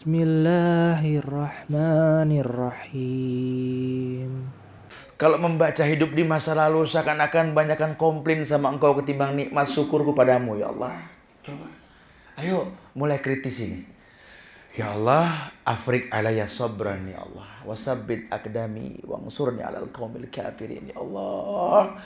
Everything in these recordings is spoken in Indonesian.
Bismillahirrahmanirrahim. Kalau membaca hidup di masa lalu seakan-akan banyakkan komplain sama engkau ketimbang nikmat syukurku padamu ya Allah. Coba. Ayo mulai kritis ini. Ya Allah, afrik alaya sabran ya Allah, wasabbit aqdami wangsurni alal qaumil kafirin ya Allah.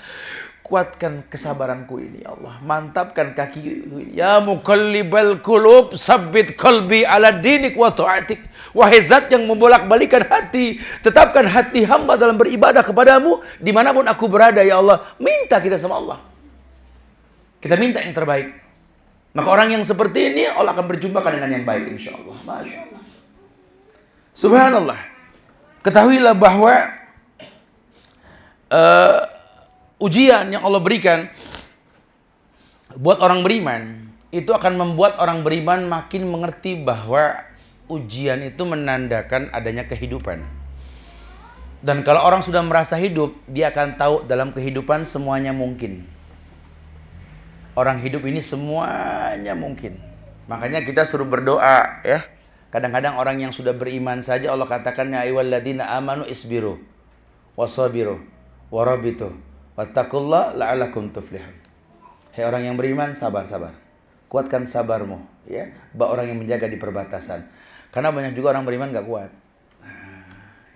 Kuatkan kesabaranku ini ya Allah, mantapkan kakiku ini. Ya muqallibal qulub, sabbit qalbi ala dinik wa ta'atik. Wahai zat yang membolak-balikan hati, tetapkan hati hamba dalam beribadah kepadamu dimanapun aku berada ya Allah. Minta kita sama Allah, kita minta yang terbaik. Maka orang yang seperti ini Allah akan berjumpakan dengan yang baik insya Allah. Masya Allah. Subhanallah. Ketahuilah bahwa ujian yang Allah berikan buat orang beriman itu akan membuat orang beriman makin mengerti bahwa ujian itu menandakan adanya kehidupan. Dan kalau orang sudah merasa hidup, dia akan tahu dalam kehidupan semuanya mungkin. Orang hidup ini semuanya mungkin. Makanya kita suruh berdoa ya. Kadang-kadang orang yang sudah beriman saja Allah katakan ya ayyuhalladzina amanu isbiru wasabiru warabitu wattaqullaha la'allakum tuflihun. Hai orang yang beriman, sabar-sabar. Kuatkan sabarmu ya. Bak orang yang menjaga di perbatasan. Karena banyak juga orang beriman gak kuat.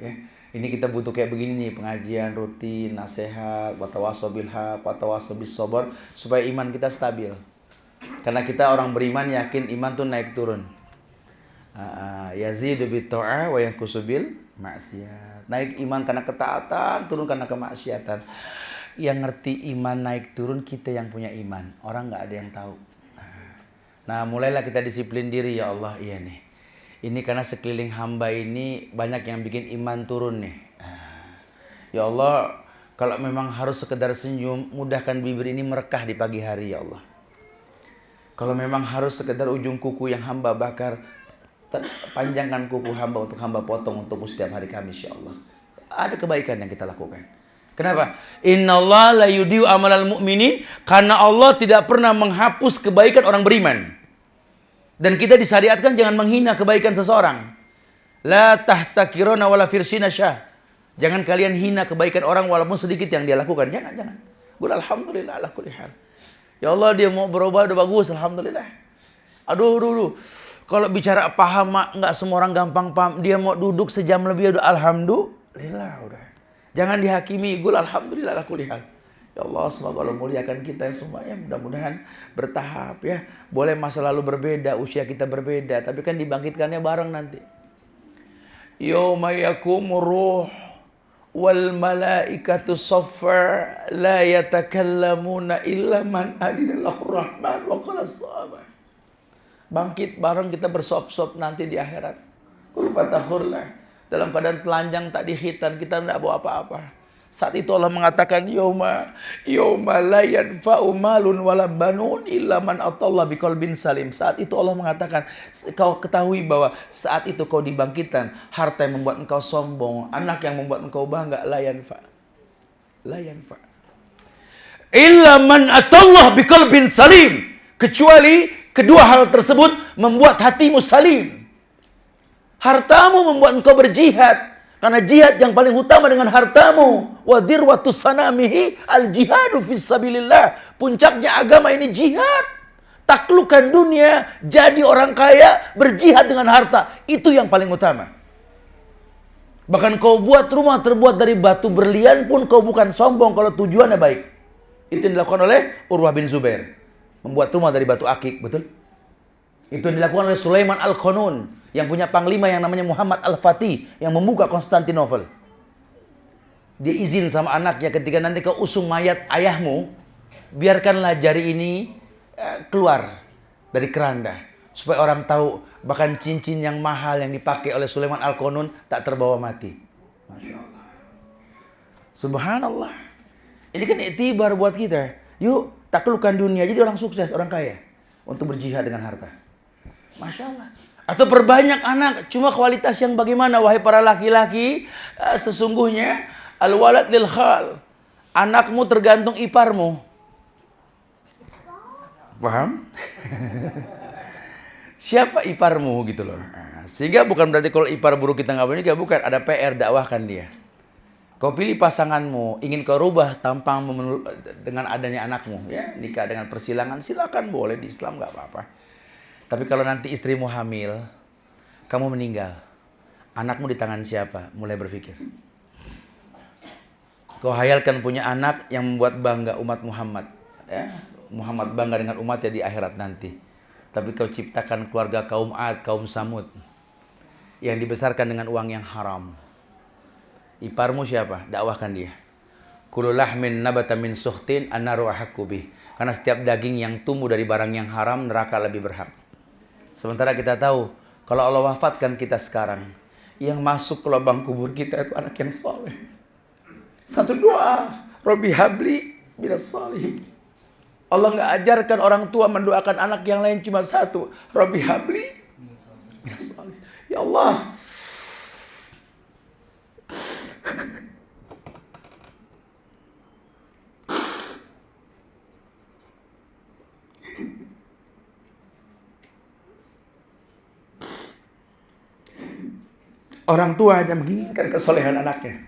Ya. Ini kita butuh kayak begini nih, pengajian rutin, nasihat, watawasau bil haq, watawasau bis sabr, supaya iman kita stabil. Karena kita orang beriman yakin iman tuh naik turun. Yazidu bit ta'ah wa yanqusu bil maksiat. Naik iman karena ketaatan, turun karena kemaksiatan. Yang ngerti iman naik turun kita yang punya iman. Orang nggak ada yang tahu. Nah, mulailah kita disiplin diri ya Allah, iya nih. Ini karena sekeliling hamba ini banyak yang bikin iman turun nih. Ya Allah, kalau memang harus sekedar senyum, mudahkan bibir ini merekah di pagi hari ya Allah. Kalau memang harus sekedar ujung kuku yang hamba bakar, panjangkan kuku hamba untuk hamba potong untukmu setiap hari Kamis ya Allah. Ada kebaikan yang kita lakukan. Kenapa? Innallaha la yudiyu amalal mu'minin, karena Allah tidak pernah menghapus kebaikan orang beriman. Dan kita disyariatkan jangan menghina kebaikan seseorang. La tahtakiruna wala firsina syah. Jangan kalian hina kebaikan orang walaupun sedikit yang dia lakukan. Jangan. Qul alhamdulillah ala kulli hal. Ya Allah, dia mau berubah udah bagus, alhamdulillah. Aduh. Kalau bicara paham enggak semua orang gampang paham. Dia mau duduk sejam lebih udah alhamdulillah udah. Jangan dihakimi, qul alhamdulillah ala kulli hal. Ya Allah, semoga Allah muliakan kita semuanya. Mudah-mudahan bertahap ya. Boleh masa lalu berbeda, usia kita berbeda, tapi kan dibangkitkannya bareng nanti. Yauma yakumur ruh wal malaikatu saffa la yatakallamuna illa man adinallahu rahman wa qala shawaba. Bangkit bareng kita bersop-sop nanti di akhirat. Qul fatahurlah. Dalam keadaan telanjang tak dihitan, kita tidak bawa apa-apa. Saat itu Allah mengatakan yauma la yanfa'u malun wala banun illa man atallaha biqalbin salim. Saat itu Allah mengatakan, kau ketahui bahwa saat itu kau dibangkitkan, harta yang membuat engkau sombong, anak yang membuat engkau bangga, la yanfa illa man atallaha biqalbin salim, kecuali kedua hal tersebut membuat hatimu salim. Hartamu membuat engkau berjihad. Karena jihad yang paling utama dengan hartamu. Wa dirwatu sanamihi al jihadu fisabilillah. Puncaknya agama ini jihad. Taklukkan dunia, jadi orang kaya, berjihad dengan harta. Itu yang paling utama. Bahkan kau buat rumah terbuat dari batu berlian pun kau bukan sombong kalau tujuannya baik. Itu yang dilakukan oleh Urwah bin Zubair. Membuat rumah dari batu akik, betul? Itu yang dilakukan oleh Sulaiman Al-Qanun, yang punya panglima yang namanya Muhammad Al-Fatih, yang membuka Konstantinopel. Dia izin sama anaknya, ketika nanti kau usung mayat ayahmu, biarkanlah jari ini keluar dari keranda, supaya orang tahu bahkan cincin yang mahal yang dipakai oleh Sulaiman Al-Qanun tak terbawa mati. Masya Allah. Subhanallah. Ini kan iktibar buat kita. Yuk taklukkan dunia, jadi orang sukses, orang kaya, untuk berjihad dengan harta. Masya Allah. Atau perbanyak anak, cuma kualitas yang bagaimana? Wahai para laki-laki, sesungguhnya al-walad lil khal. Anakmu tergantung iparmu. Paham? Siapa iparmu gitu loh. Sehingga bukan berarti kalau ipar buruk kita nggak boleh nikah, bukan. Ada PR, dakwahkan dia. Kau pilih pasanganmu, ingin kau rubah tampang dengan adanya anakmu, ya nikah dengan persilangan, silakan, boleh di Islam, nggak apa-apa. Tapi kalau nanti istrimu hamil, kamu meninggal, anakmu di tangan siapa? Mulai berpikir. Kau hayalkan punya anak yang membuat bangga umat Muhammad, ya. Muhammad bangga dengan umatnya di akhirat nanti. Tapi kau ciptakan keluarga kaum Ad, kaum Samud, yang dibesarkan dengan uang yang haram. Iparmu siapa? Dakwahkan dia. Kullu lahmin nabata min suhtin annaru ahaqqu bih. Karena setiap daging yang tumbuh dari barang yang haram, neraka lebih berhak. Sementara kita tahu, kalau Allah wafatkan kita sekarang, yang masuk ke lubang kubur kita itu anak yang saleh. Satu doa, Rabbi habli minas salihin. Allah nggak ajarkan orang tua mendoakan anak yang lain, cuma satu, Rabbi habli minas salihin. Ya Allah, orang tua hanya menginginkan kesolehan anaknya.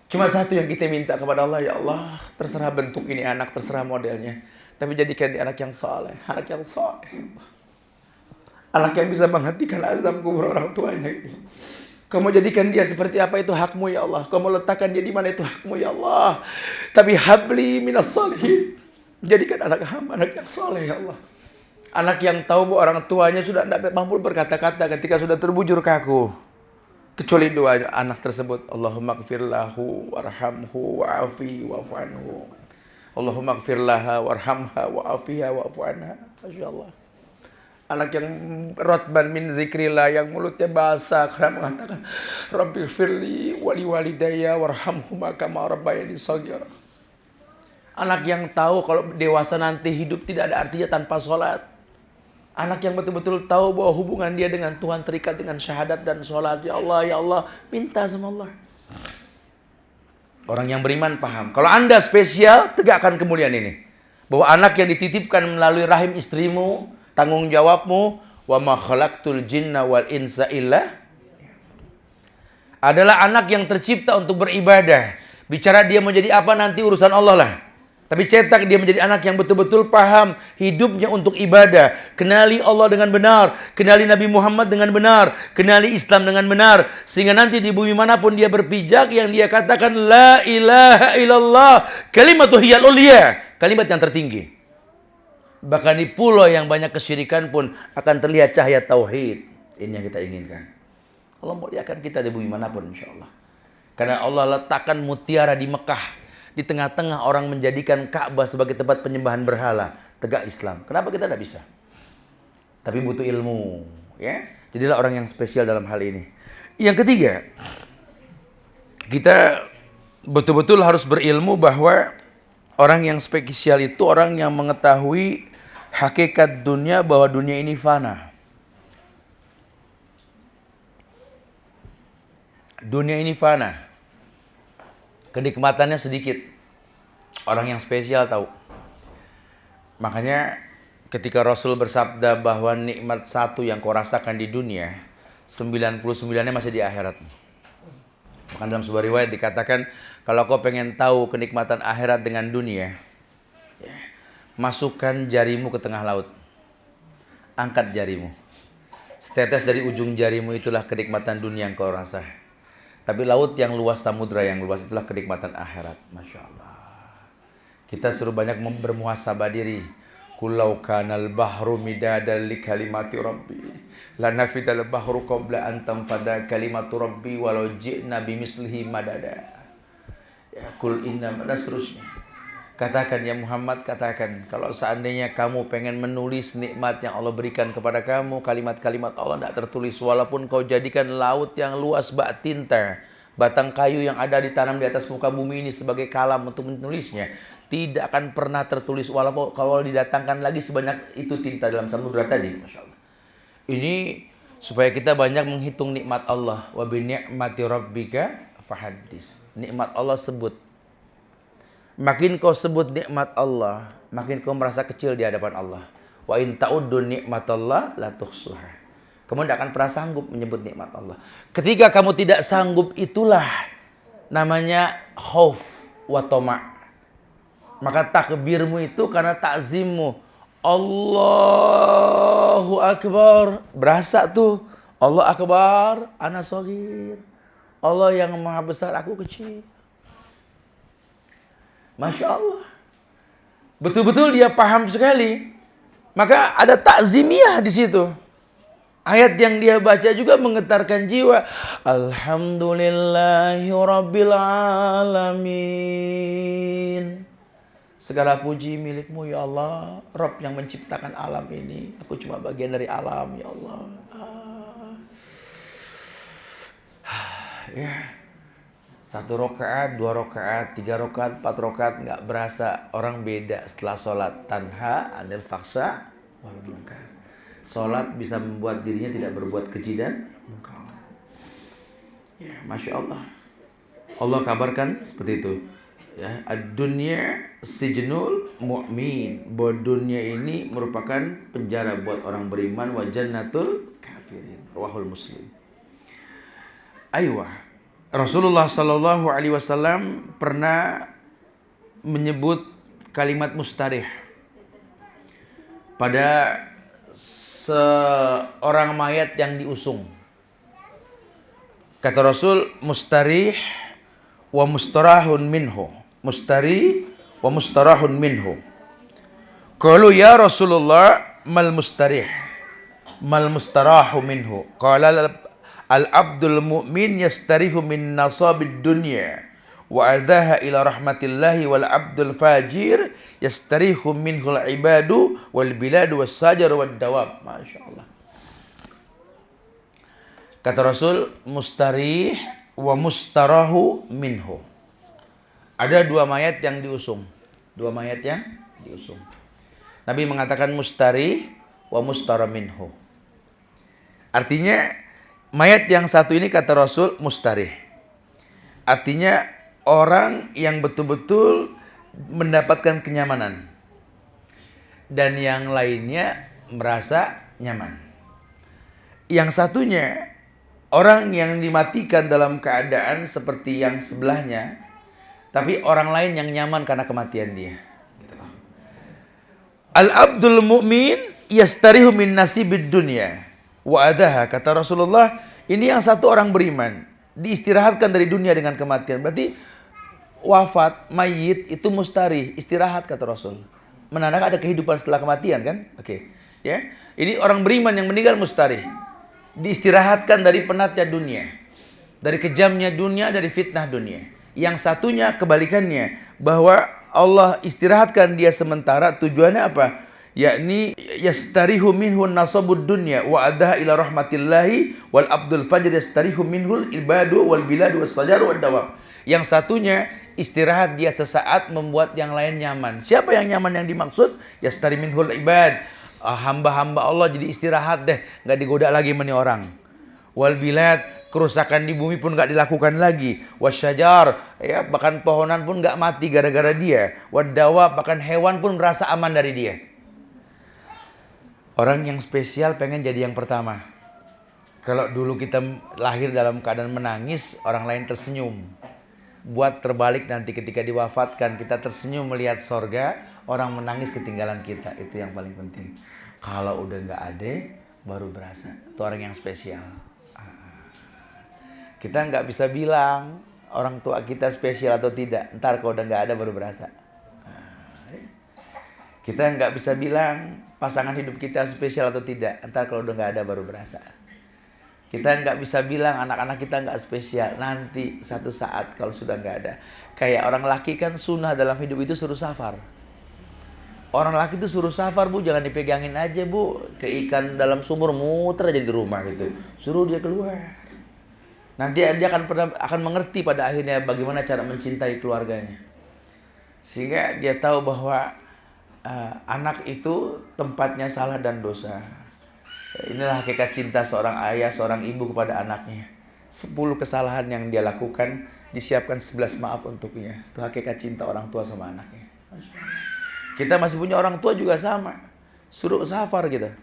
Cuma satu yang kita minta kepada Allah, ya Allah, terserah bentuk ini anak, terserah modelnya, tapi jadikan dia anak yang saleh, anak yang saleh. Anak yang bisa menghentikan azab kubur orang tuanya. Kamu jadikan dia seperti apa, itu hakmu ya Allah. Kamu letakkan dia di mana, itu hakmu ya Allah. Tapi habli minas salihin. Jadikan anak hamba anak yang saleh ya Allah. Anak yang tahu bahwa orang tuanya sudah tidak mampu berkata-kata ketika sudah terbujur kaku. Kecuali doa anak tersebut, Allahumma gfir lahu warhamhu wa'afi wa'fu anhu. Allahumma gfir laha warhamha wa'afiha wa'fu anha. Masyaallah. Anak yang rotban min zikrillah, yang mulutnya basah karena mengatakan Rabbi firli wali walidayya warhamhuma kama rabbayani shaghira. Anak yang tahu kalau dewasa nanti hidup tidak ada artinya tanpa sholat. Anak yang betul-betul tahu bahwa hubungan dia dengan Tuhan terikat dengan syahadat dan sholat. Ya Allah, minta sama Allah. Orang yang beriman paham. Kalau Anda spesial, tegakkan kemuliaan ini. Bahwa anak yang dititipkan melalui rahim istrimu, tanggung jawabmu, wa ma khalaqtul jinna wal insa illa, adalah anak yang tercipta untuk beribadah. Bicara dia menjadi apa nanti urusan Allah lah. Tapi cetak dia menjadi anak yang betul-betul paham hidupnya untuk ibadah. Kenali Allah dengan benar. Kenali Nabi Muhammad dengan benar. Kenali Islam dengan benar. Sehingga nanti di bumi manapun dia berpijak, yang dia katakan La ilaha illallah kalimatuh hiyal uliya. Kalimat yang tertinggi. Bahkan di pulau yang banyak kesyirikan pun akan terlihat cahaya tauhid. Ini yang kita inginkan. Allah muliakan kita di bumi manapun insyaAllah. Karena Allah letakkan mutiara di Mekah. Di tengah-tengah orang menjadikan Ka'bah sebagai tempat penyembahan berhala. Tegak Islam. Kenapa kita tidak bisa? Tapi butuh ilmu. Ya, jadilah orang yang spesial dalam hal ini. Yang ketiga, kita betul-betul harus berilmu bahwa orang yang spesial itu orang yang mengetahui hakikat dunia, bahwa dunia ini fana. Dunia ini fana. Kenikmatannya sedikit. Orang yang spesial tahu. Makanya ketika Rasul bersabda bahwa nikmat satu yang kau rasakan di dunia, 99-nya masih di akhirat. Maka dalam sebuah riwayat dikatakan, kalau kau pengen tahu kenikmatan akhirat dengan dunia, ya, masukkan jarimu ke tengah laut. Angkat jarimu. Setetes dari ujung jarimu itulah kenikmatan dunia yang kau rasa. Tapi laut yang luas, samudra yang luas, itulah kenikmatan akhirat. Masya Allah. Kita suruh banyak bermuhasabah diri. Kulau kanal bahru midadan li kalimati rabbi. La nafidal bahru qabla an tanfada kalimatu rabbi walau ji'na bimislihi madada. Ya, kul inna, dan seterusnya. Katakan ya Muhammad, katakan. Kalau seandainya kamu pengen menulis nikmat yang Allah berikan kepada kamu, kalimat-kalimat Allah tidak tertulis. Walaupun kau jadikan laut yang luas bak tinta, batang kayu yang ada ditanam di atas muka bumi ini sebagai kalam untuk menulisnya, tidak akan pernah tertulis. Walaupun kalau didatangkan lagi sebanyak itu tinta dalam samudra tadi. Masya Allah. Ini supaya kita banyak menghitung nikmat Allah. Wa bi ni'mati rabbika fahaddis. Nikmat Allah sebut. Makin kau sebut nikmat Allah, makin kau merasa kecil di hadapan Allah. Wa in ta'uddu nikmatallah la tuhsuha. kamu tidak akan pernah sanggup menyebut nikmat Allah. Ketika kamu tidak sanggup, itulah namanya khauf wa tama'. Maka takbirmu itu karena takzimmu. Allahu Akbar. Berasa tuh. Allah Akbar, ana shagir. Allah yang maha besar, aku kecil. Masya Allah. Betul-betul dia paham sekali. Maka ada takzimiyah di situ. Ayat yang dia baca juga menggetarkan jiwa. Alhamdulillahi Rabbil Alamin. Segala puji milikmu ya Allah. Rabb yang menciptakan alam ini. Aku cuma bagian dari alam ya Allah. Ya. 1 rakaat, 2 rakaat, 3 rakaat, 4 rakaat nggak berasa. Orang beda setelah sholat. Tanha anil faksa wal munkar. Sholat bisa membuat dirinya tidak berbuat keji dan munkar. Ya, Masya Allah. Allah kabarkan seperti itu. Ya, ad-dunya sijnul mu'min. Bahwa dunia ini merupakan penjara buat orang beriman. Wa jannatul kafirin. Rawahul Muslim. Aywa. Rasulullah Sallallahu Alaihi Wasallam pernah menyebut kalimat mustarih pada seorang mayat yang diusung. Kata Rasul, mustarih wa mustarahun minhu. Mustari wa mustarahun minhu. Qalu ya Rasulullah mal mustarih mal mustarahu minhu. Qala al-abdul mu'min yastarihu min nasabid dunya wa adaha ila rahmatillahi wal abdul fajir yastarihu minhul ibadu wal biladu was sajar wad dawab. Masya Allah. Kata Rasul, mustarih wa mustarahu minhu. Ada 2 mayat yang diusung. 2 mayat yang diusung. Nabi mengatakan mustarih wa mustara minhu. Artinya mayat yang satu ini kata Rasul mustarih. Artinya orang yang betul-betul mendapatkan kenyamanan. Dan yang lainnya merasa nyaman. Yang satunya orang yang dimatikan dalam keadaan seperti yang sebelahnya. Tapi orang lain yang nyaman karena kematian dia. Al-abdul mu'min yastarihu min nasibid dunya. Wa'adaha, kata Rasulullah, ini yang satu orang beriman diistirahatkan dari dunia dengan kematian. Berarti wafat, mayit itu mustari, istirahat kata Rasul. Menandakan ada kehidupan setelah kematian kan? Oke. Ya. Ini orang beriman yang meninggal mustari. Diistirahatkan dari penatnya dunia. Dari kejamnya dunia, dari fitnah dunia. Yang satunya kebalikannya, bahwa Allah istirahatkan dia sementara, tujuannya apa? Yakni yastarihu minhu nasabud dunya wa adaha ila rahmatillahi wal abdul fajr yastarihu minhul ibadu wal biladu was sajar wad dawab. Yang satunya istirahat dia sesaat membuat yang lain nyaman. Siapa yang nyaman yang dimaksud? Yastari minhul ibad. Hamba-hamba Allah jadi istirahat deh, enggak digoda lagi meni orang. Wal bilad, kerusakan di bumi pun enggak dilakukan lagi. Wasyajar, ya bahkan pohonan pun enggak mati gara-gara dia. Wad dawab, bahkan hewan pun merasa aman dari dia. Orang yang spesial pengen jadi yang pertama. Kalau dulu kita lahir dalam keadaan menangis, orang lain tersenyum. Buat terbalik nanti ketika diwafatkan, kita tersenyum melihat sorga, orang menangis ketinggalan kita. Itu yang paling penting. Kalau udah nggak ada, baru berasa. Itu orang yang spesial. Kita nggak bisa bilang orang tua kita spesial atau tidak. Ntar kalau udah nggak ada, baru berasa. Kita nggak bisa bilang pasangan hidup kita spesial atau tidak. Entar kalau udah nggak ada baru berasa. Kita nggak bisa bilang anak-anak kita nggak spesial. Nanti satu saat kalau sudah nggak ada. Kayak orang laki kan sunnah dalam hidup itu suruh safar. Orang laki itu suruh safar, Bu. Jangan dipegangin aja, Bu. Ke ikan dalam sumur muter aja di rumah gitu. Suruh dia keluar. Nanti dia akan mengerti pada akhirnya bagaimana cara mencintai keluarganya. Sehingga dia tahu bahwa anak itu tempatnya salah dan dosa. Inilah hakikat cinta seorang ayah, seorang ibu kepada anaknya. 10 kesalahan yang dia lakukan, disiapkan 11 maaf untuknya. Itu hakikat cinta orang tua sama anaknya. Kita masih punya orang tua juga sama. Suruh safar kita.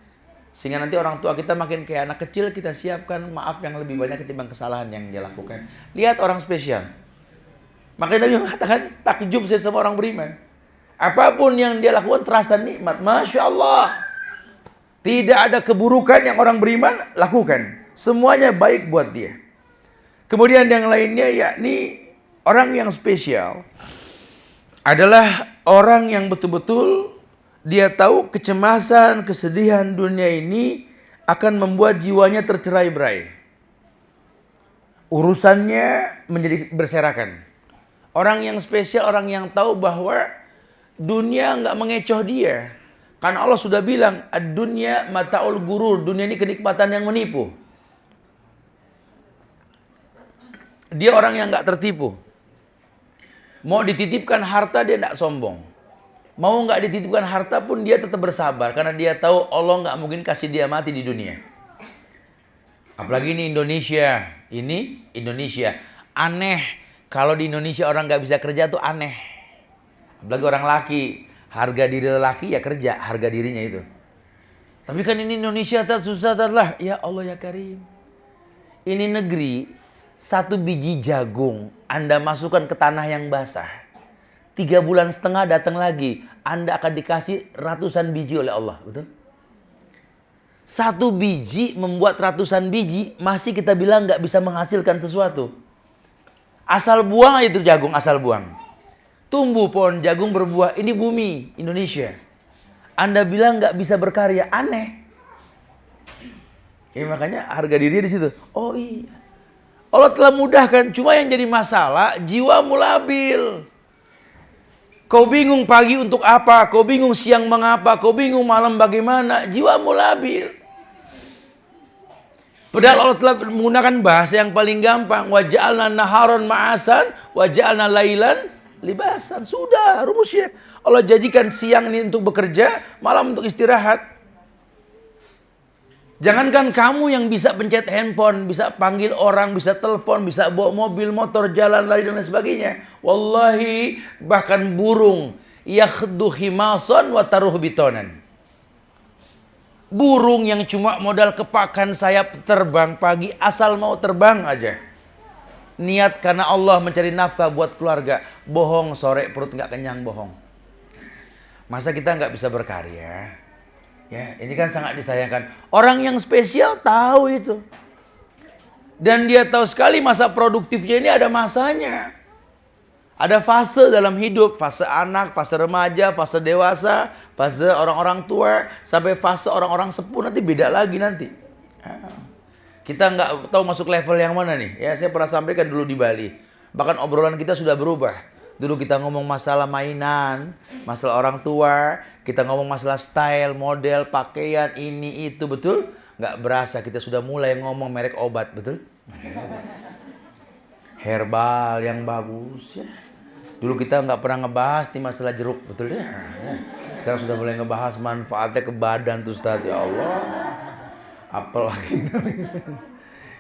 Sehingga nanti orang tua kita makin kayak anak kecil, kita siapkan maaf yang lebih banyak ketimbang kesalahan yang dia lakukan. Lihat orang spesial. Makanya Nabi mengatakan, takjub saya sama orang beriman. Apapun yang dia lakukan terasa nikmat. Masya Allah. Tidak ada keburukan yang orang beriman lakukan. Semuanya baik buat dia. Kemudian yang lainnya yakni orang yang spesial adalah orang yang betul-betul dia tahu kecemasan, kesedihan dunia ini akan membuat jiwanya tercerai-berai. Urusannya menjadi berserakan. Orang yang spesial, orang yang tahu bahwa dunia nggak mengecoh dia. Karena Allah sudah bilang, ad-dunya mata'ul gurur. Dunia ini kenikmatan yang menipu. Dia orang yang nggak tertipu. Mau dititipkan harta dia nggak sombong. Mau nggak dititipkan harta pun dia tetap bersabar. Karena dia tahu Allah nggak mungkin kasih dia mati di dunia. Apalagi ini Indonesia. Ini Indonesia. Aneh. Kalau di Indonesia orang nggak bisa kerja tuh aneh. Apalagi orang laki. Harga diri lelaki ya kerja. Harga dirinya itu. Tapi kan ini Indonesia tak susah tak lah. Ya Allah ya Karim. Ini negeri. 1 biji jagung Anda masukkan ke tanah yang basah. 3 bulan setengah datang lagi. Anda akan dikasih ratusan biji oleh Allah. Betul? 1 biji membuat ratusan biji. Masih kita bilang nggak bisa menghasilkan sesuatu. Asal buang aja itu jagung. Asal buang. Tumbuh pohon jagung berbuah. Ini bumi Indonesia. Anda bilang nggak bisa berkarya. Aneh. Ya, makanya harga dirinya di situ. Oh iya. Allah telah mudahkan. Cuma yang jadi masalah jiwamu labil. Kau bingung pagi untuk apa? Kau bingung siang mengapa? Kau bingung malam bagaimana? Jiwamu labil. Padahal Allah telah menggunakan bahasa yang paling gampang. Wa ja'alna naharon ma'asan. Wa ja'alna lailan libasan. Sudah rumusnya. Allah jadikan siang ini untuk bekerja. Malam untuk istirahat. Jangankan kamu yang bisa pencet handphone, bisa panggil orang, bisa telepon, bisa bawa mobil, motor, jalan, lari dan lain sebagainya. Wallahi bahkan burung yakhdu himasan wa taruh bitonan. Burung yang cuma modal kepakan sayap terbang pagi asal mau terbang aja. Niat karena Allah mencari nafkah buat keluarga. Bohong sore perut nggak kenyang bohong. Masa kita nggak bisa berkarya? Ya, ini kan sangat disayangkan. Orang yang spesial tahu itu. Dan dia tahu sekali masa produktifnya ini ada masanya. Ada fase dalam hidup. Fase anak, fase remaja, fase dewasa, fase orang-orang tua, sampai fase orang-orang sepuh nanti beda lagi nanti. Kita nggak tahu masuk level yang mana nih. Ya, saya pernah sampaikan dulu di Bali. Bahkan obrolan kita sudah berubah. Dulu kita ngomong masalah mainan, masalah orang tua, kita ngomong masalah style, model, pakaian, ini itu, betul? Nggak berasa kita sudah mulai ngomong merek obat, betul? Herbal yang bagus ya. Dulu kita nggak pernah ngebahas nih masalah jeruk, betul ya? Sekarang sudah mulai ngebahas manfaatnya ke badan tuh Ustaz, ya Allah. Apalagi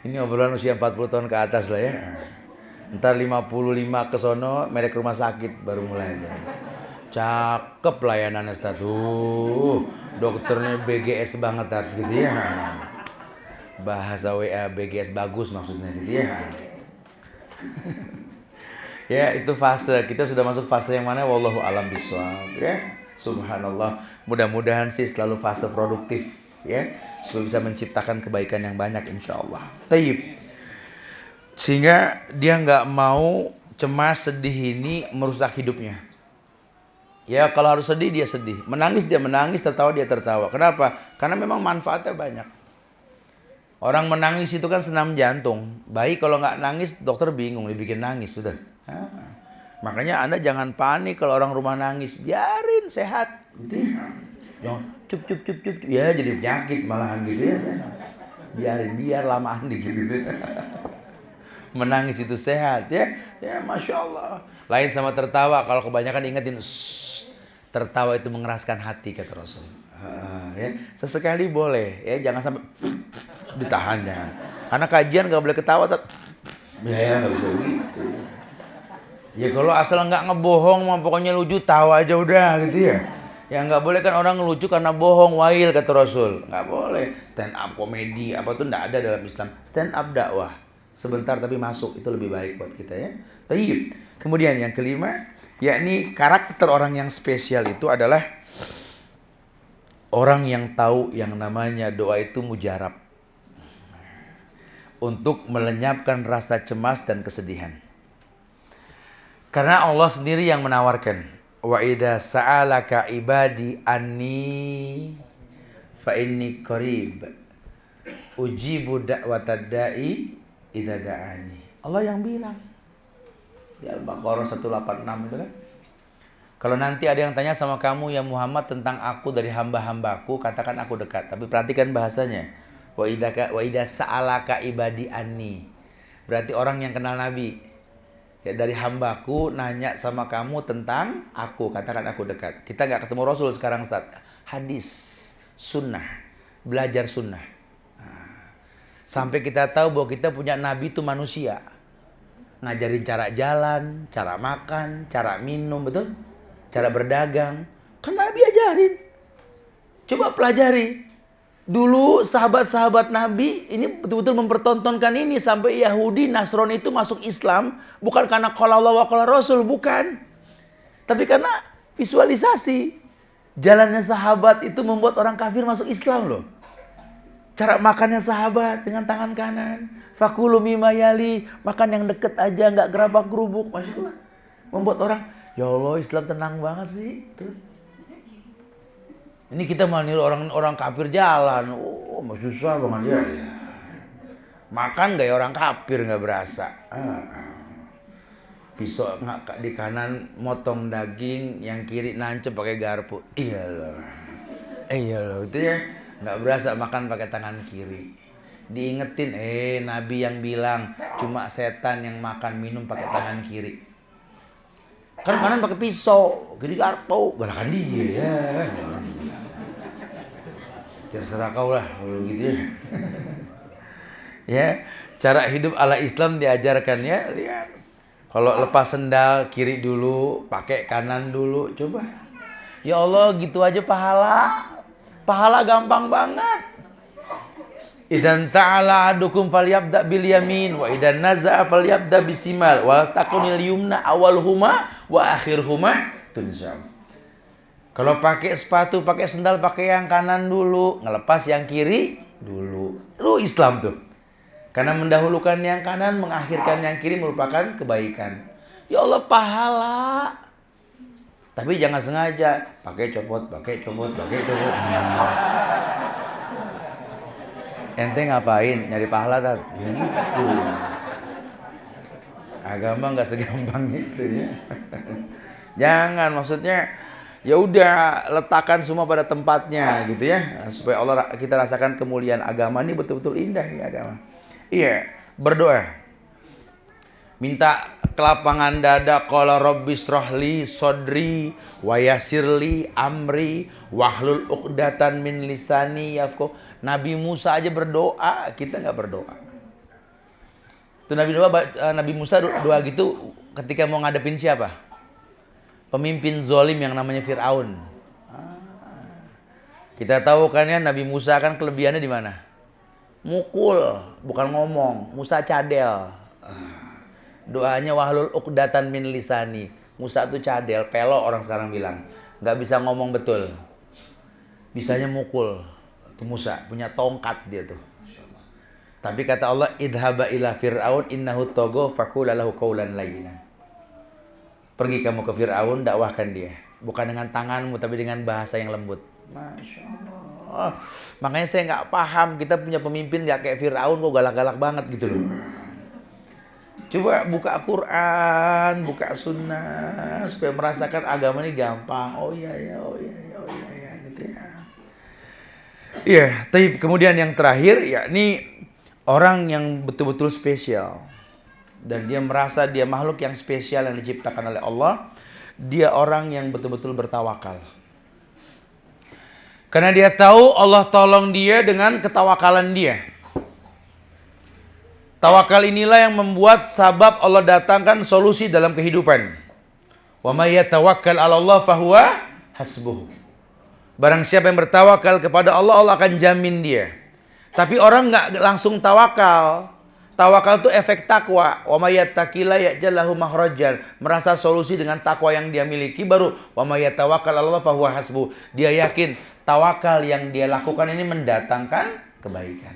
ini obrolan usia 40 tahun ke atas lah ya. Ntar 55 ke sono merek rumah sakit baru mulai. Cakep layanannya Ustaz. Dokternya BGS banget Ustaz gitu ya. Bahasa WA BGS bagus maksudnya gitu ya. Ya, itu fase. Kita sudah masuk fase yang mana? Wallahu alam bishawab ya. Subhanallah. Mudah-mudahan sih selalu fase produktif ya, supaya bisa menciptakan kebaikan yang banyak insyaallah. Tayyib. Sehingga dia nggak mau cemas, sedih ini merusak hidupnya. Ya kalau harus sedih dia sedih, menangis dia menangis, tertawa dia tertawa. Kenapa? Karena memang manfaatnya banyak. Orang menangis itu kan senam jantung. Baik kalau nggak nangis dokter bingung dibikin nangis, betul. Makanya Anda jangan panik kalau orang rumah nangis, biarin sehat. Jangan cup. Ya jadi penyakit malahan gitu ya. Biar lamaan dikit gitu. Menangis itu sehat ya. Ya Masya Allah. Lain sama tertawa. Kalau kebanyakan ingetin, tertawa itu mengeraskan hati kata Rasul. Ya. Sesekali boleh ya, jangan sampai ditahan jangan. Karena kajian gak boleh ketawa. Ya gak bisa begitu. Ya kalau asal nggak ngebohong mah pokoknya lucu tawa aja udah gitu ya. Ya nggak boleh kan orang ngelucu karena bohong, wail kata Rasul. Nggak boleh. Stand up komedi apa tuh nggak ada dalam Islam. Stand up dakwah. Sebentar tapi masuk, itu lebih baik buat kita ya. Baik. Kemudian yang kelima, yakni karakter orang yang spesial itu adalah orang yang tahu yang namanya doa itu mujarab. Untuk melenyapkan rasa cemas dan kesedihan. Karena Allah sendiri yang menawarkan. Wa idza sa'alaka ibadi anni fa inni qarib ujibu da'watad da'i idza da'ani. Allah yang bilang di Al-Baqarah 186 itu kan. Kalau nanti ada yang tanya sama kamu ya Muhammad tentang aku dari hamba-hambaku, katakan aku dekat. Tapi perhatikan bahasanya. Wa idza sa'alaka ibadi anni. Berarti orang yang kenal Nabi. Ya, dari hambaku nanya sama kamu tentang aku, katakan aku dekat. Kita nggak ketemu Rasul sekarang, Ustaz. Hadis, sunnah, belajar sunnah. Sampai kita tahu bahwa kita punya Nabi itu manusia. Ngajarin cara jalan, cara makan, cara minum, betul? Cara berdagang. Kan Nabi ajarin. Coba pelajari. Dulu sahabat-sahabat Nabi ini betul-betul mempertontonkan ini sampai Yahudi, Nasrani itu masuk Islam bukan karena qala Allah wa qala Rasul, bukan. Tapi karena visualisasi. Jalannya sahabat itu membuat orang kafir masuk Islam loh. Cara makannya sahabat dengan tangan kanan. Fakulu mimma yali, makan yang deket aja, nggak gerabak-gerubuk. Masya Allah. Membuat orang, ya Allah Islam tenang banget sih. Terus ini kita malah niru orang kafir jalan. Oh, susah banget ya. Makan gaya orang kafir nggak berasa. Pisau di kanan motong daging, yang kiri nancep pakai garpu. Iya loh, itu ya nggak berasa makan pakai tangan kiri. Diingetin, Nabi yang bilang cuma setan yang makan minum pakai tangan kiri. Kan kanan pakai pisau, kiri garpu, galakan dia ya. Terserah kau lah kalau gitu ya. Ya, cara hidup ala Islam diajarkan ya. Lihat. Kalau lepas sendal kiri dulu, pakai kanan dulu, coba. Ya Allah, gitu aja pahala. Pahala gampang banget. Idan ta'ala adukum falyabda bil yamin wa idan naza'a falyabda bisimal wal takunil yumna awalhuma wa akhirhuma tunzam. Kalau pakai sepatu, pakai sendal, pakai yang kanan dulu, ngelepas yang kiri dulu. Itu Islam tuh. Karena mendahulukan yang kanan, mengakhirkan yang kiri merupakan kebaikan. Ya Allah, pahala. Tapi jangan sengaja pakai copot. Ente ngapain? Nyari pahala tak? Ya gitu. Agama nggak segampang itu ya. Jangan, maksudnya ya udah letakkan semua pada tempatnya gitu ya, supaya Allah kita rasakan kemuliaan agama ini betul-betul indah nih agama. Iya, berdoa. Minta kelapangan dada, qala rabbis rohli sodri wa yassirli amri wahlul uqdatan min lisani yafqahu. Nabi Musa aja berdoa, kita nggak berdoa. Itu Nabi Musa doa gitu ketika mau ngadepin siapa? Pemimpin zalim yang namanya Fir'aun. Kita tahu kan ya, Nabi Musa kan kelebihannya di mana? Mukul, bukan ngomong. Musa cadel. Doanya wahlul uqdatan min lisani. Musa itu cadel, pelok orang sekarang bilang. Nggak bisa ngomong betul. Bisanya mukul. Itu Musa, punya tongkat dia tuh. Tapi kata Allah, idhaba ila fir'aun innahu tagha faqul lahu qawlan layyinan. Pergi kamu ke Fir'aun, dakwahkan dia. Bukan dengan tanganmu, tapi dengan bahasa yang lembut. Masya Allah. Makanya saya nggak paham, kita punya pemimpin nggak kayak Fir'aun, kok galak-galak banget gitu loh. Coba buka Quran, buka sunnah, supaya merasakan agama ini gampang. Oh iya ya, gitu ya. Iya, tapi kemudian yang terakhir, yakni orang yang betul-betul spesial. Dan dia merasa dia makhluk yang spesial yang diciptakan oleh Allah. Dia orang yang betul-betul bertawakal. Karena dia tahu Allah tolong dia dengan ketawakalan dia. Tawakal inilah yang membuat sabab Allah datangkan solusi dalam kehidupan. Wa may yatawakkal 'ala Allah fahuwa hasbuh. Barang siapa yang bertawakal kepada Allah, Allah akan jamin dia. Tapi orang nggak langsung tawakal. Tawakal itu efek takwa. Wa may yattaqilla yaj'al lahu makhrajan. Merasa solusi dengan takwa yang dia miliki, baru wa may yatawakkal 'ala Allah fa huwa hasbuh. Dia yakin tawakal yang dia lakukan ini mendatangkan kebaikan.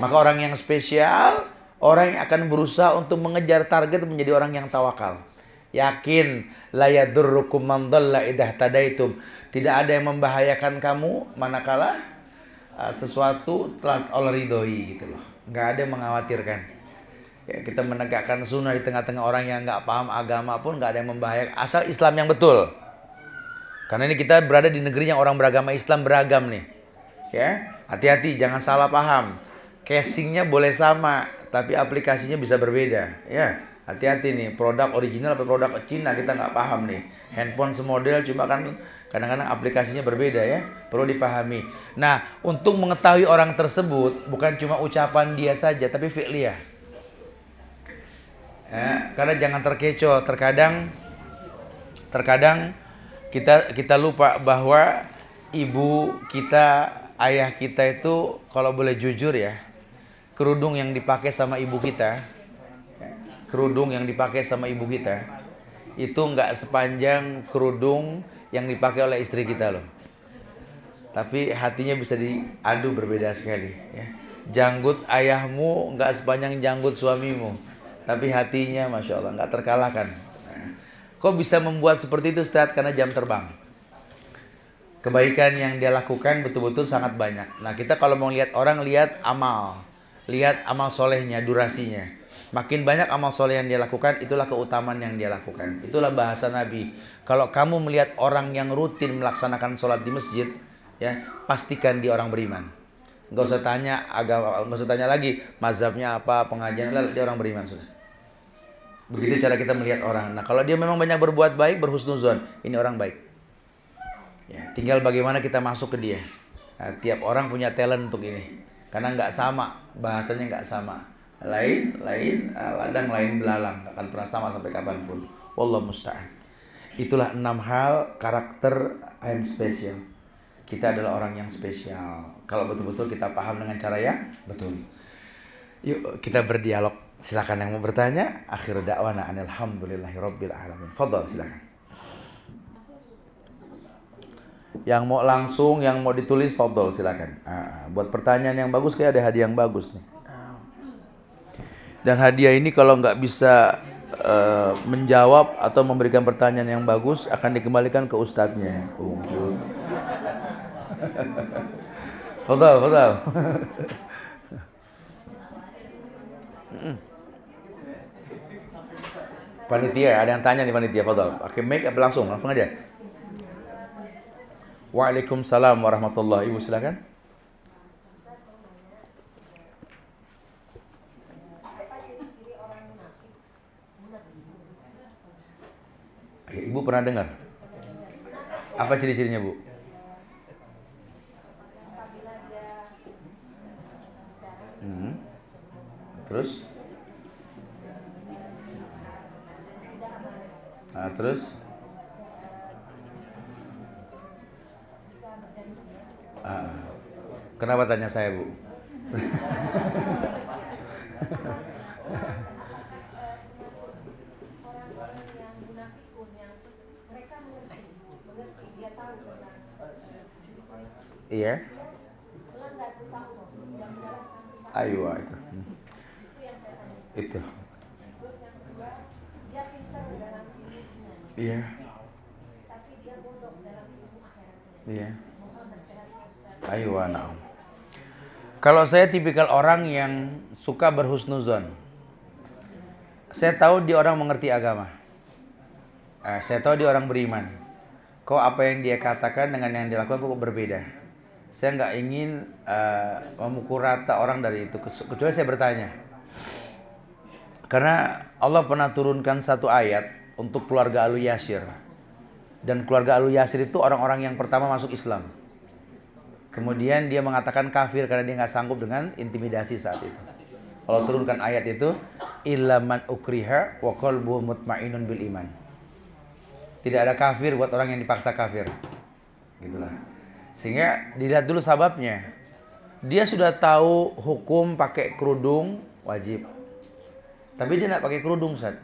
Maka orang yang spesial, orang yang akan berusaha untuk mengejar target menjadi orang yang tawakal. Yakin la yadurrukum man dhalla idza tadaitum. Tidak ada yang membahayakan kamu manakala sesuatu telah Allah ridhoi gitu loh. Nggak ada yang mengkhawatirkan. Ya, kita menegakkan sunnah di tengah-tengah orang yang nggak paham agama pun nggak ada yang membahayakan. Asal Islam yang betul. Karena ini kita berada di negeri yang orang beragama Islam beragam nih. Ya, hati-hati jangan salah paham. Casingnya boleh sama, tapi aplikasinya bisa berbeda. Ya, hati-hati nih. Produk original atau produk Cina kita nggak paham nih. Handphone semodel cuma kan kadang-kadang aplikasinya berbeda ya, perlu dipahami. Nah, untuk mengetahui orang tersebut bukan cuma ucapan dia saja, tapi fi'liyah. Ya, karena jangan terkecoh. Terkadang kita lupa bahwa ibu kita, ayah kita itu kalau boleh jujur ya, kerudung yang dipakai sama ibu kita, itu nggak sepanjang kerudung yang dipakai oleh istri kita loh. Tapi hatinya bisa diadu berbeda sekali ya. Janggut ayahmu nggak sepanjang janggut suamimu, tapi hatinya Masya Allah nggak terkalahkan. Kok bisa membuat seperti itu Ustaz? Karena jam terbang. Kebaikan yang dia lakukan betul-betul sangat banyak. Nah, kita kalau mau lihat orang, lihat amal solehnya, durasinya. Makin banyak amal soleh yang dia lakukan, itulah keutamaan yang dia lakukan. Itulah bahasa Nabi. Kalau kamu melihat orang yang rutin melaksanakan sholat di masjid, ya pastikan dia orang beriman. Nggak usah tanya agama, nggak usah tanya lagi mazhabnya apa, pengajian, dia orang beriman sudah. Begitu cara kita melihat orang. Nah, kalau dia memang banyak berbuat baik, berhusnuzon, ini orang baik. Ya, tinggal bagaimana kita masuk ke dia. Nah, tiap orang punya talent untuk ini, karena nggak sama, bahasanya nggak sama. Lain ladang, lain belalang, nggak akan pernah sama sampai kapanpun. Wallahu musta'an. Itulah 6 hal karakter I'm special. Kita adalah orang yang spesial. Kalau betul-betul kita paham dengan cara yang betul. Yuk kita berdialog. Silakan yang mau bertanya. Akhir da'wana alhamdulillahirabbil alamin. Fadhal, silakan. Yang mau langsung, yang mau ditulis, fadhal, silakan. Buat pertanyaan yang bagus, kayak ada hadiah yang bagus nih. Dan hadiah ini kalau nggak bisa menjawab atau memberikan pertanyaan yang bagus, akan dikembalikan ke ustadznya. Fadhal. Panitia, ada yang tanya nih panitia, fadhal. Pakai mic apa langsung aja. Waalaikumsalam warahmatullahi. Ibu silakan. Ibu pernah dengar? Apa ciri-cirinya, Bu? Terus? Terus? Kenapa tanya saya, Bu? Iya. Ayo itu. Itu. Iya. Iya. Ayo anak. Kalau saya tipikal orang yang suka berhusnuzon. Saya tahu dia orang mengerti agama. Saya tahu dia orang beriman. Kok apa yang dia katakan dengan yang dia lakukan kok berbeda. Saya nggak ingin memukul rata orang dari itu. Kecuali saya bertanya. Karena Allah pernah turunkan satu ayat untuk keluarga Alu Yasir. Dan keluarga Alu Yasir itu orang-orang yang pertama masuk Islam. Kemudian dia mengatakan kafir karena dia nggak sanggup dengan intimidasi saat itu. Allah turunkan ayat itu, illa man ukriha wa qalbuhu mutmainnun bil iman. Tidak ada kafir buat orang yang dipaksa kafir. gitulah. Sehingga dilihat dulu sababnya. Dia sudah tahu hukum pakai kerudung wajib, tapi dia nggak pakai kerudung, Ustaz.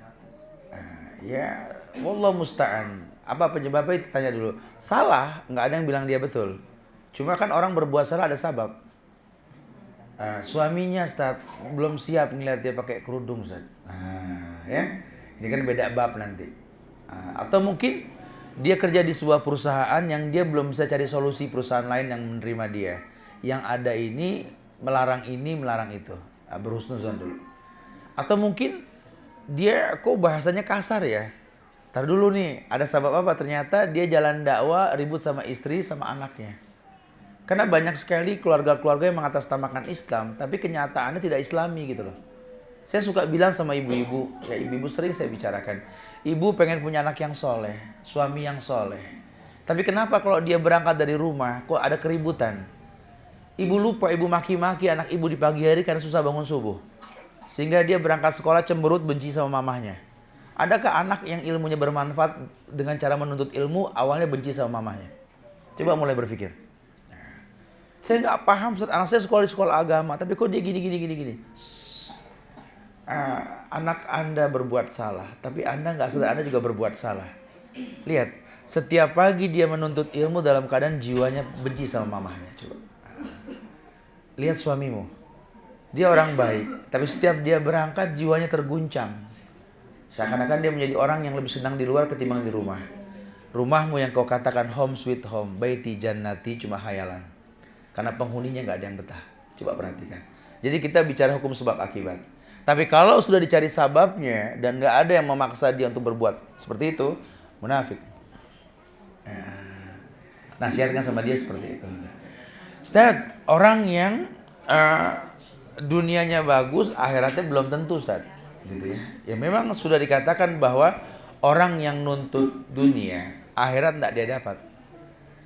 Ya, wallah musta'an. Apa penyebabnya itu tanya dulu. Salah, nggak ada yang bilang dia betul. Cuma kan orang berbuat salah ada sabab. Suaminya, Ustaz, belum siap ngeliat dia pakai kerudung, Ustaz. Ya, ini kan beda bab nanti. Atau mungkin dia kerja di sebuah perusahaan yang dia belum bisa cari solusi perusahaan lain yang menerima dia. Yang ada ini, melarang itu. Berhusnuzon dulu. Atau mungkin dia kok bahasanya kasar ya. Ntar dulu nih, ada sabab apa? Ternyata dia jalan dakwah ribut sama istri sama anaknya. Karena banyak sekali keluarga-keluarga yang mengatasnamakan Islam, tapi kenyataannya tidak Islami gitu loh. Saya suka bilang sama ibu-ibu, ya ibu-ibu sering saya bicarakan. Ibu pengen punya anak yang soleh, suami yang soleh. Tapi kenapa kalau dia berangkat dari rumah, kok ada keributan? Ibu lupa, ibu maki-maki anak ibu di pagi hari karena susah bangun subuh. Sehingga dia berangkat sekolah cemberut, benci sama mamahnya. Adakah anak yang ilmunya bermanfaat dengan cara menuntut ilmu, awalnya benci sama mamahnya? Coba mulai berpikir. Saya nggak paham, anak saya sekolah di sekolah agama, tapi kok dia gini. Anak Anda berbuat salah, tapi Anda nggak sadar Anda juga berbuat salah. Lihat, setiap pagi dia menuntut ilmu dalam keadaan jiwanya benci sama mamahnya. Coba. Lihat suamimu, dia orang baik, tapi setiap dia berangkat jiwanya terguncang. Seakan-akan dia menjadi orang yang lebih senang di luar ketimbang di rumah. Rumahmu yang kau katakan home sweet home, baiti jannati cuma hayalan. Karena penghuninya nggak ada yang betah. Coba perhatikan. Jadi kita bicara hukum sebab akibat. Tapi kalau sudah dicari sababnya dan nggak ada yang memaksa dia untuk berbuat seperti itu, munafik. Nasihatkan sama dia seperti itu. Ustaz, orang yang dunianya bagus, akhiratnya belum tentu, Ustaz. Gitu ya. Ya memang sudah dikatakan bahwa orang yang nuntut dunia, akhirat tidak dia dapat.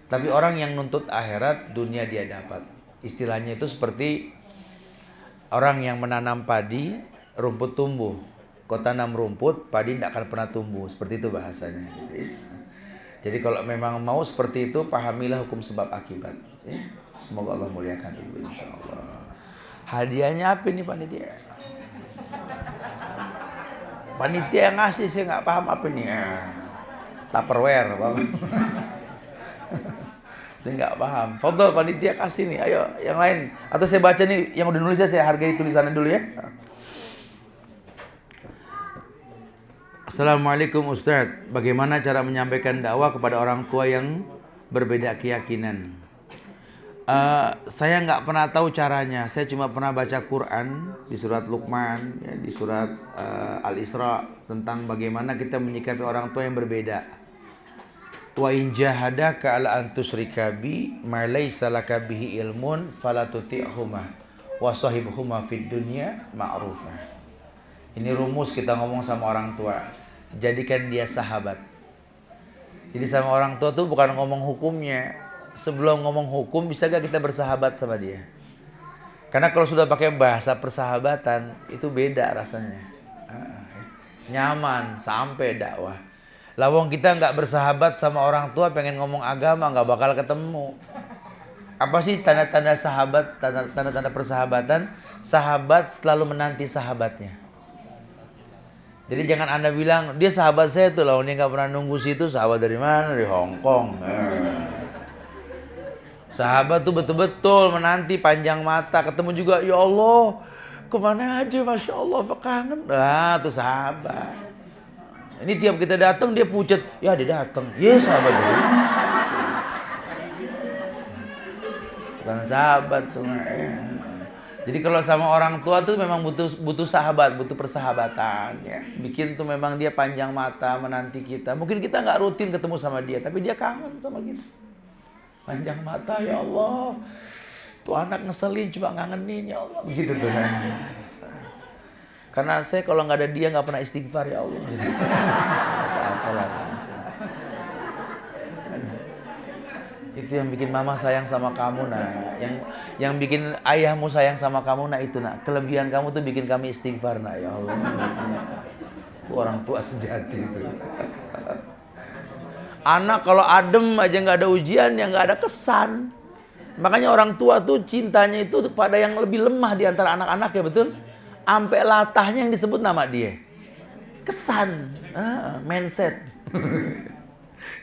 Tapi orang yang nuntut akhirat, dunia dia dapat. Istilahnya itu seperti orang yang menanam padi, rumput tumbuh. Kau tanam rumput, padi tidak akan pernah tumbuh. Seperti itu bahasanya. Jadi kalau memang mau seperti itu, pahamilah hukum sebab akibat. Ya. Semoga Allah muliakan ibu, insyaAllah. Hadiahnya apa nih panitia? Panitia yang ngasih, saya nggak paham apa nih. Tupperware, Bapak. Saya nggak paham. Fadhol panitia kasih nih, ayo yang lain. Atau saya baca nih yang udah nulisnya, saya hargai tulisannya dulu ya. Assalamualaikum Ustaz, bagaimana cara menyampaikan dakwah kepada orang tua yang berbeda keyakinan? Saya nggak pernah tahu caranya. Saya cuma pernah baca Quran di surat Luqman, ya, di surat Al-Isra tentang bagaimana kita menyikapi orang tua yang berbeda. Wa in jahadaka ala an tusyrika bi ma laysa laka bihi ilmun fala tuti'huma wa sahibhuma fid dunya ma'rufa. Ini rumus kita ngomong sama orang tua. Jadikan dia sahabat. Jadi sama orang tua tuh bukan ngomong hukumnya. Sebelum ngomong hukum bisa gak kita bersahabat sama dia? Karena kalau sudah pakai bahasa persahabatan itu beda rasanya. Nyaman sampai dakwah. Lawang kita nggak bersahabat sama orang tua, pengen ngomong agama nggak bakal ketemu. Apa sih tanda-tanda sahabat, tanda-tanda persahabatan? Sahabat selalu menanti sahabatnya. Jadi jangan Anda bilang dia sahabat saya tuh, lawan dia nggak pernah nunggu situ. Sahabat dari mana? Dari Hong Kong. Sahabat tuh betul-betul menanti panjang mata, ketemu juga. Ya Allah, kemana aja, masya Allah, kangen. Nah, tuh sahabat. Ini tiap kita datang dia pucat, ya dia datang, ya sahabat dulu. Bukan sahabat tuh. Jadi kalau sama orang tua tuh memang butuh sahabat, butuh persahabatan. Ya. Bikin tuh memang dia panjang mata menanti kita. Mungkin kita nggak rutin ketemu sama dia, tapi dia kangen sama kita. Panjang mata, ya Allah. Tuh anak ngeselin, cuma ngangenin, ya Allah. Begitu tuh. Karena saya kalau nggak ada dia nggak pernah istighfar, ya Allah. Gitu. Itu yang bikin mama sayang sama kamu, nah. Yang bikin ayahmu sayang sama kamu, nah itu, nak. Kelebihan kamu tuh bikin kami istighfar, nah, ya Allah. Orang tua sejati itu. Anak kalau adem aja nggak ada ujian, ya nggak ada kesan. Makanya orang tua tuh cintanya itu pada yang lebih lemah di antara anak-anak, ya betul. Sampai latahnya yang disebut nama dia. Kesan, mindset.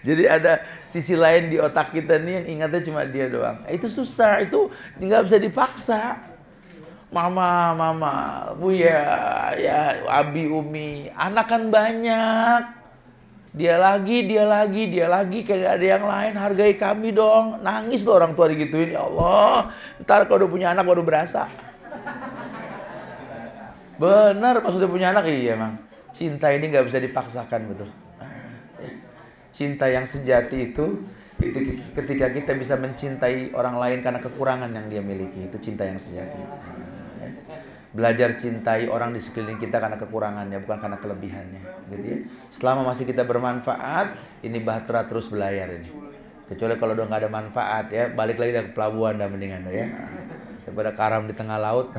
Jadi ada sisi lain di otak kita nih yang ingatnya cuma dia doang. Itu susah, itu nggak bisa dipaksa. Mama, Buya, ya, Abi, Umi, anak kan banyak. Dia lagi, kayak gak ada yang lain. Hargai kami dong. Nangis tuh orang tua digituin. Ya Allah, ntar kalau udah punya anak baru berasa. Bener, pas udah punya anak, iya emang. Cinta ini gak bisa dipaksakan, betul. Cinta yang sejati itu ketika kita bisa mencintai orang lain karena kekurangan yang dia miliki. Itu cinta yang sejati. Belajar cintai orang di sekeliling kita karena kekurangannya, bukan karena kelebihannya, gitu ya. Selama masih kita bermanfaat, ini bahtera terus belayar ini. Kecuali kalau udah nggak ada manfaat, ya balik lagi ke pelabuhan dah mendingan ya, daripada karam di tengah laut.